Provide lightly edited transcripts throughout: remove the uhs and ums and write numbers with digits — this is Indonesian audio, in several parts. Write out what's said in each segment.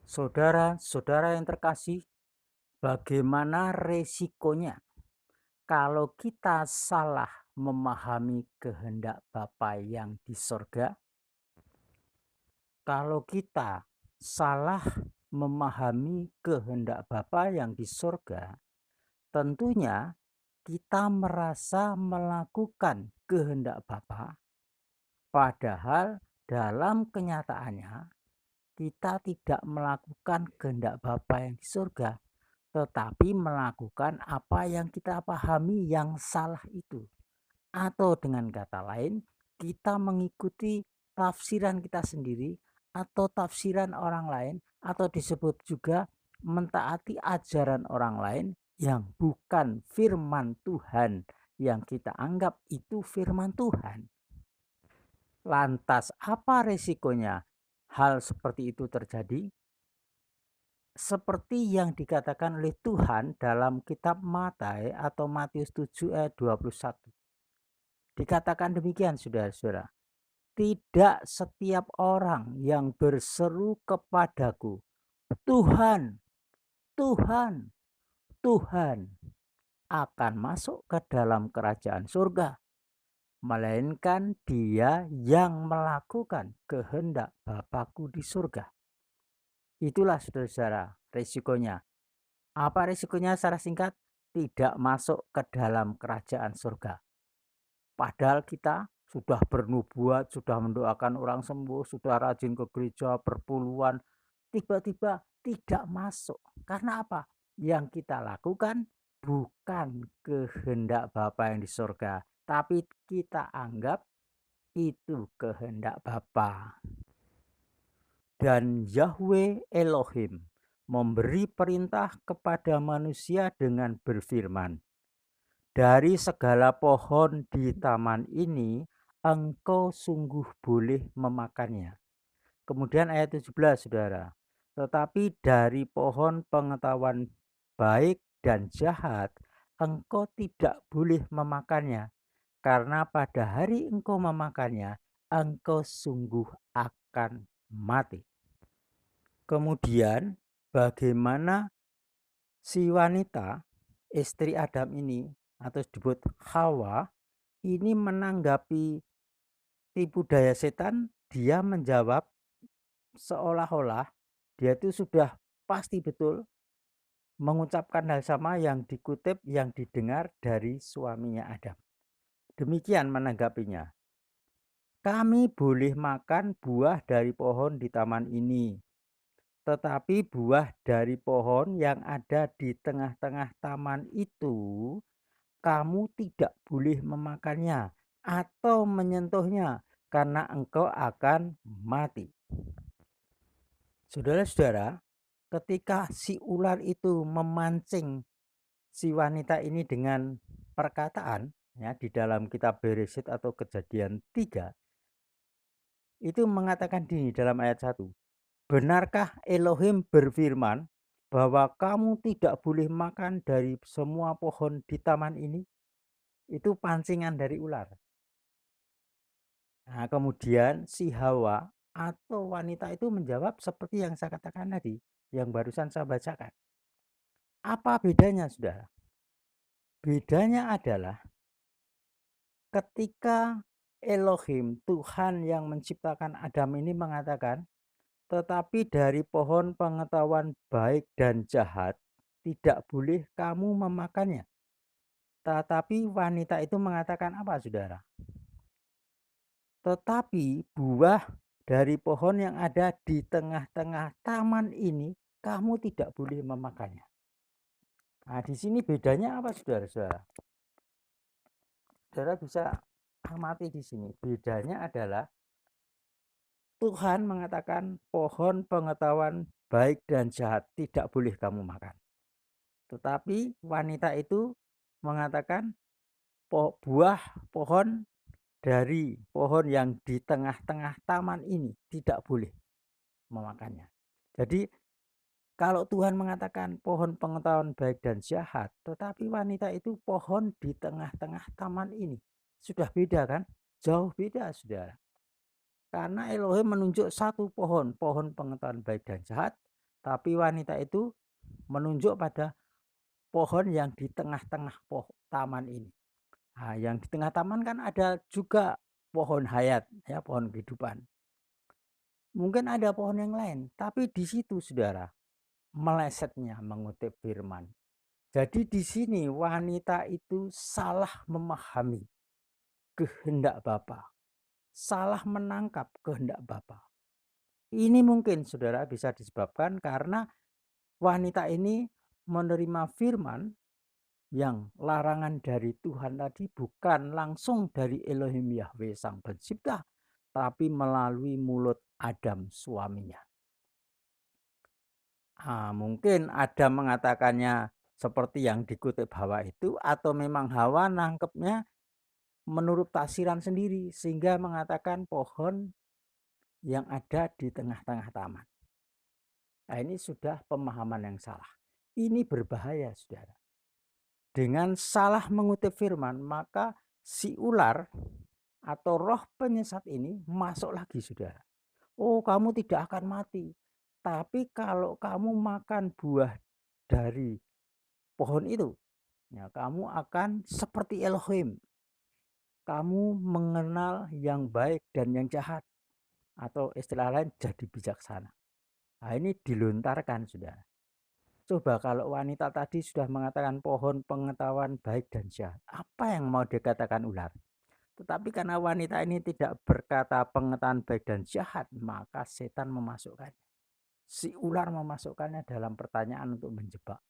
Saudara-saudara yang terkasih, bagaimana resikonya kalau kita salah memahami kehendak Bapa yang di sorga? Kalau kita salah memahami kehendak Bapa yang di sorga, tentunya kita merasa melakukan kehendak Bapa, padahal dalam kenyataannya kita tidak melakukan kehendak Bapa yang di surga, tetapi melakukan apa yang kita pahami yang salah itu. Atau dengan kata lain, kita mengikuti tafsiran kita sendiri atau tafsiran orang lain, atau disebut juga mentaati ajaran orang lain yang bukan firman Tuhan yang kita anggap itu firman Tuhan. Lantas apa resikonya hal seperti itu terjadi? Seperti yang dikatakan oleh Tuhan dalam kitab Matius 7 ayat 21. Dikatakan demikian, saudara-saudara. Tidak setiap orang yang berseru kepadaku, Tuhan, Tuhan, Tuhan, akan masuk ke dalam kerajaan surga, melainkan dia yang melakukan kehendak Bapakku di surga. Itulah saudara-saudara resikonya. Apa resikonya secara singkat? Tidak masuk ke dalam kerajaan surga. Padahal kita sudah bernubuat, sudah mendoakan orang sembuh, sudah rajin ke gereja berpuluhan, tiba-tiba tidak masuk. Karena apa? Yang kita lakukan bukan kehendak Bapa yang di surga, tapi kita anggap itu kehendak Bapa. Dan Yahweh Elohim memberi perintah kepada manusia dengan berfirman, dari segala pohon di taman ini engkau sungguh boleh memakannya. Kemudian ayat 17, saudara. Tetapi dari pohon pengetahuan baik dan jahat engkau tidak boleh memakannya, karena pada hari engkau memakannya engkau sungguh akan mati. Kemudian bagaimana si wanita istri Adam ini atau disebut Hawa ini menanggapi tipu daya setan? Dia menjawab seolah-olah dia itu sudah pasti betul mengucapkan hal sama yang dikutip, yang didengar dari suaminya Adam. Demikian menanggapinya. Kami boleh makan buah dari pohon di taman ini, tetapi buah dari pohon yang ada di tengah-tengah taman itu kamu tidak boleh memakannya atau menyentuhnya, karena engkau akan mati. Saudara-saudara, ketika si ular itu memancing si wanita ini dengan perkataan, ya, di dalam kitab Beresyit atau Kejadian 3, itu mengatakan di dalam ayat 1, benarkah Elohim berfirman bahwa kamu tidak boleh makan dari semua pohon di taman ini? Itu pancingan dari ular. Nah, kemudian si Hawa atau wanita itu menjawab seperti yang saya katakan tadi, yang barusan saya bacakan. Apa bedanya, saudara? Bedanya adalah ketika Elohim, Tuhan yang menciptakan Adam ini mengatakan, tetapi dari pohon pengetahuan baik dan jahat tidak boleh kamu memakannya. Tetapi wanita itu mengatakan apa, saudara? Tetapi buah dari pohon yang ada di tengah-tengah taman ini kamu tidak boleh memakannya. Nah, di sini bedanya apa, saudara-saudara? Saudara bisa amati di sini. Bedanya adalah Tuhan mengatakan pohon pengetahuan baik dan jahat tidak boleh kamu makan. Tetapi wanita itu mengatakan buah pohon dari pohon yang di tengah-tengah taman ini tidak boleh memakannya. Jadi kalau Tuhan mengatakan pohon pengetahuan baik dan jahat, tetapi wanita itu pohon di tengah-tengah taman ini. Sudah beda kan? Jauh beda, saudara. Karena Elohim menunjuk satu pohon, pohon pengetahuan baik dan jahat. Tapi wanita itu menunjuk pada pohon yang di tengah-tengah taman ini. Nah, yang di tengah taman kan ada juga pohon hayat, ya, pohon kehidupan. Mungkin ada pohon yang lain, tapi di situ saudara melesetnya mengutip firman. Jadi di sini wanita itu salah memahami kehendak Bapa, salah menangkap kehendak Bapa. Ini mungkin saudara bisa disebabkan karena wanita ini menerima firman yang larangan dari Tuhan tadi bukan langsung dari Elohim Yahweh Sang Pencipta, tapi melalui mulut Adam suaminya. Mungkin Adam mengatakannya seperti yang dikutip Hawa itu, atau memang Hawa nangkepnya menurut tafsiran sendiri sehingga mengatakan pohon yang ada di tengah-tengah taman. Nah, ini sudah pemahaman yang salah. Ini berbahaya, saudara. Dengan salah mengutip firman, maka si ular atau roh penyesat ini masuk lagi, saudara. Oh, kamu tidak akan mati. Tapi kalau kamu makan buah dari pohon itu, ya, kamu akan seperti Elohim. Kamu mengenal yang baik dan yang jahat. Atau istilah lain jadi bijaksana. Nah, ini dilontarkan, saudara. Coba kalau wanita tadi sudah mengatakan pohon pengetahuan baik dan jahat, apa yang mau dikatakan ular? Tetapi karena wanita ini tidak berkata pengetahuan baik dan jahat, maka setan memasukkannya. Si ular memasukkannya dalam pertanyaan untuk menjebak.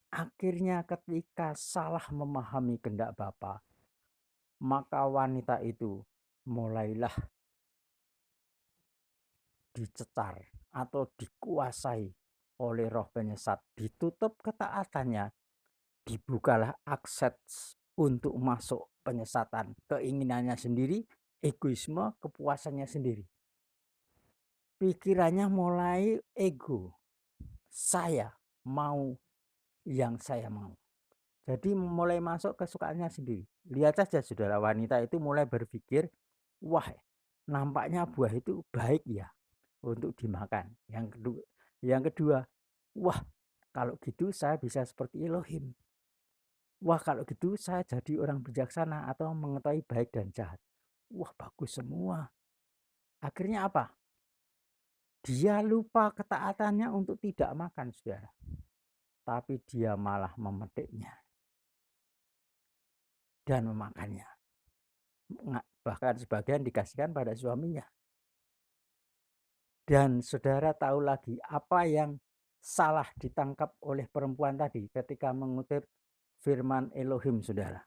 Akhirnya ketika salah memahami kehendak Bapa, maka wanita itu mulailah dicecar atau dikuasai oleh roh penyesat. Ditutup ketaatannya, dibukalah akses untuk masuk penyesatan, keinginannya sendiri, egoisme, kepuasannya sendiri. Pikirannya mulai ego, saya mau yang saya mau. Jadi mulai masuk kesukaannya sendiri. Lihat saja saudara, wanita itu mulai berpikir, wah, nampaknya buah itu baik ya untuk dimakan. Yang kedua, wah, kalau gitu saya bisa seperti Elohim. Wah, kalau gitu saya jadi orang bijaksana atau mengetahui baik dan jahat. Wah, bagus semua. Akhirnya apa? Dia lupa ketaatannya untuk tidak makan, saudara. Tapi dia malah memetiknya dan memakannya. Bahkan sebagian dikasihkan pada suaminya. Dan saudara tahu lagi apa yang salah ditangkap oleh perempuan tadi ketika mengutip firman Elohim, saudara.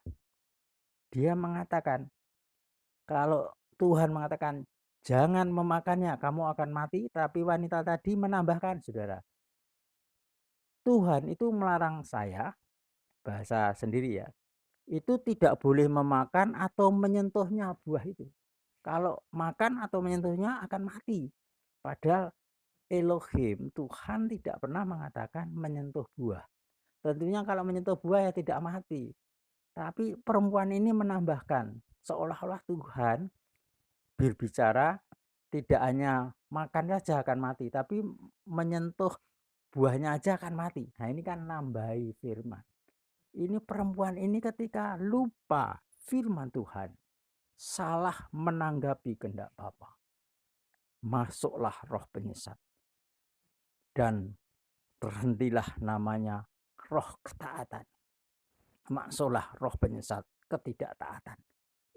Dia mengatakan, kalau Tuhan mengatakan jangan memakannya, kamu akan mati. Tapi wanita tadi menambahkan, saudara, Tuhan itu melarang saya, bahasa sendiri ya, itu tidak boleh memakan atau menyentuhnya buah itu. Kalau makan atau menyentuhnya akan mati. Padahal Elohim, Tuhan tidak pernah mengatakan menyentuh buah. Tentunya kalau menyentuh buah ya tidak mati. Tapi perempuan ini menambahkan, seolah-olah Tuhan berbicara tidak hanya makan saja akan mati, tapi menyentuh buahnya aja akan mati. Nah, ini kan nambahi firman. Ini perempuan ini ketika lupa firman Tuhan, salah menanggapi kehendak Bapa, masuklah roh penyesat. Dan berhentilah namanya roh ketaatan. Masuklah roh penyesat ketidaktaatan.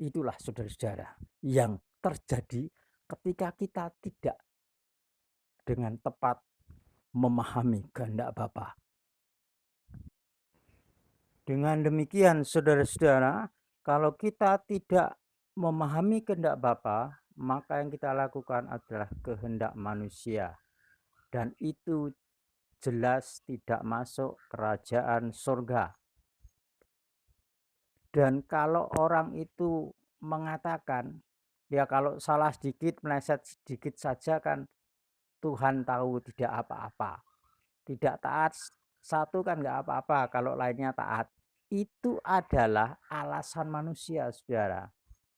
Itulah saudara-saudara yang terjadi ketika kita tidak dengan tepat memahami kehendak Bapa. Dengan demikian saudara-saudara, kalau kita tidak memahami kehendak Bapa, maka yang kita lakukan adalah kehendak manusia. Dan itu jelas tidak masuk kerajaan surga. Dan kalau orang itu mengatakan, ya kalau salah sedikit, meleset sedikit saja kan Tuhan tahu tidak apa-apa. Tidak taat satu kan nggak apa-apa, kalau lainnya taat. Itu adalah alasan manusia, saudara.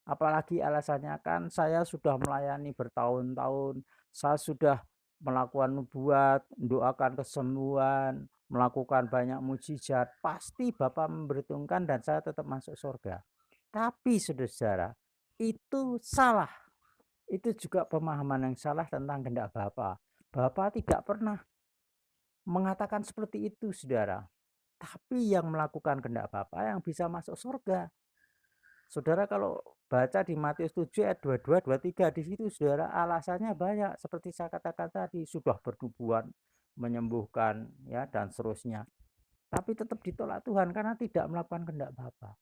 Apalagi alasannya kan saya sudah melayani bertahun-tahun, saya sudah melakukan nubuat, mendoakan kesembuhan, melakukan banyak mujizat, pasti Bapak memperhitungkan dan saya tetap masuk surga. Tapi saudara-saudara, itu salah. Itu juga pemahaman yang salah tentang kehendak Bapa. Bapa tidak pernah mengatakan seperti itu, saudara. Tapi yang melakukan kehendak Bapa yang bisa masuk surga. Saudara kalau baca di Matius 7 ayat 22, 23 di situ saudara alasannya banyak seperti saya katakan tadi, sudah bernubuat, menyembuhkan ya dan seterusnya. Tapi tetap ditolak Tuhan karena tidak melakukan kehendak Bapa.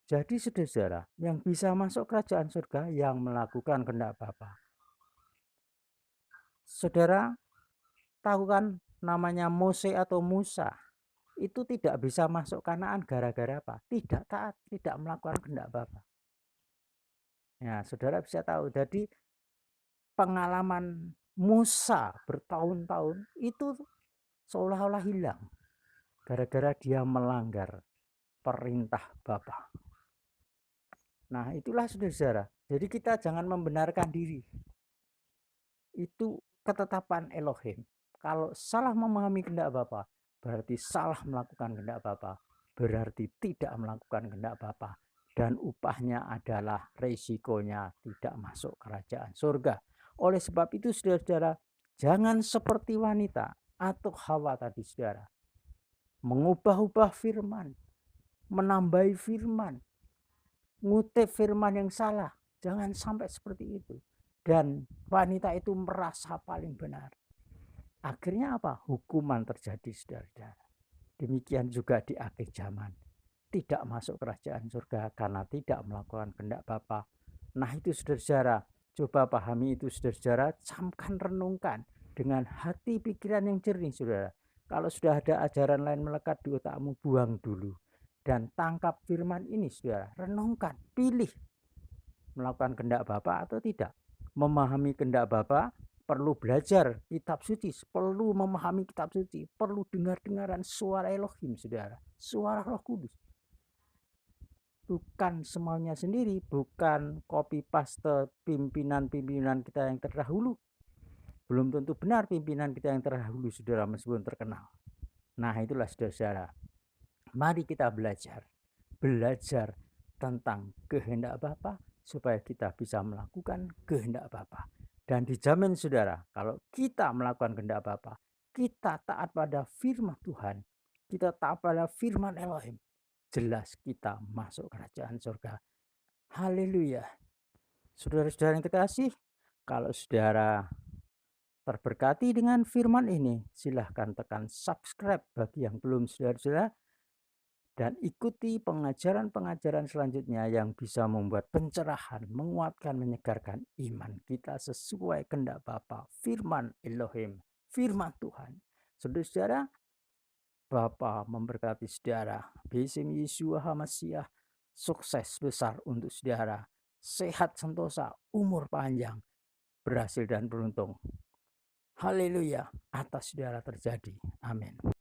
Jadi saudara, yang bisa masuk kerajaan surga yang melakukan kehendak Bapa. Saudara tahu kan namanya Mose atau Musa itu tidak bisa masuk Kanaan gara-gara apa? Tidak taat, tidak melakukan kehendak Bapa. Ya, saudara bisa tahu. Jadi pengalaman Musa bertahun-tahun itu seolah-olah hilang gara-gara dia melanggar perintah Bapa. Nah, itulah saudara. Jadi kita jangan membenarkan diri. Itu ketetapan Elohim. Kalau salah memahami kehendak Bapa, berarti salah melakukan kehendak Bapa, berarti tidak melakukan kehendak Bapa, dan upahnya adalah resikonya tidak masuk kerajaan surga. Oleh sebab itu saudara-saudara, jangan seperti wanita atau Hawa tadi saudara, mengubah-ubah firman, menambahi firman, ngutip firman yang salah. Jangan sampai seperti itu. Dan wanita itu merasa paling benar. Akhirnya apa? Hukuman terjadi, saudara-saudara. Demikian juga di akhir zaman. Tidak masuk kerajaan surga karena tidak melakukan kehendak Bapa. Nah itu saudara-saudara, coba pahami itu saudara-saudara, camkan renungkan dengan hati pikiran yang jernih saudara. Kalau sudah ada ajaran lain melekat di otakmu, buang dulu. Dan tangkap firman ini saudara, renungkan, pilih melakukan kehendak Bapa atau tidak. Memahami kehendak Bapa perlu belajar kitab suci, perlu memahami kitab suci, perlu dengar-dengaran suara Elohim saudara, suara Roh Kudus. Bukan semaunya sendiri, bukan copy paste pimpinan-pimpinan kita yang terdahulu. Belum tentu benar pimpinan kita yang terdahulu saudara meskipun terkenal. Nah itulah saudara-saudara, mari kita belajar tentang kehendak Bapa supaya kita bisa melakukan kehendak Bapa. Dan dijamin saudara, kalau kita melakukan kehendak Bapa, kita taat pada firman Tuhan, kita taat pada firman Elohim, jelas kita masuk kerajaan surga. Haleluya. Saudara-saudara yang terkasih, kalau saudara terberkati dengan firman ini, silahkan tekan subscribe bagi yang belum saudara-saudara, dan ikuti pengajaran-pengajaran selanjutnya yang bisa membuat pencerahan, menguatkan, menyegarkan iman kita sesuai kehendak Bapa, firman Elohim, firman Tuhan. Saudara-saudara, Bapa memberkati saudara. Besim Yeshua HaMashiach, sukses besar untuk saudara. Sehat sentosa, umur panjang, berhasil dan beruntung. Haleluya, atas saudara terjadi. Amin.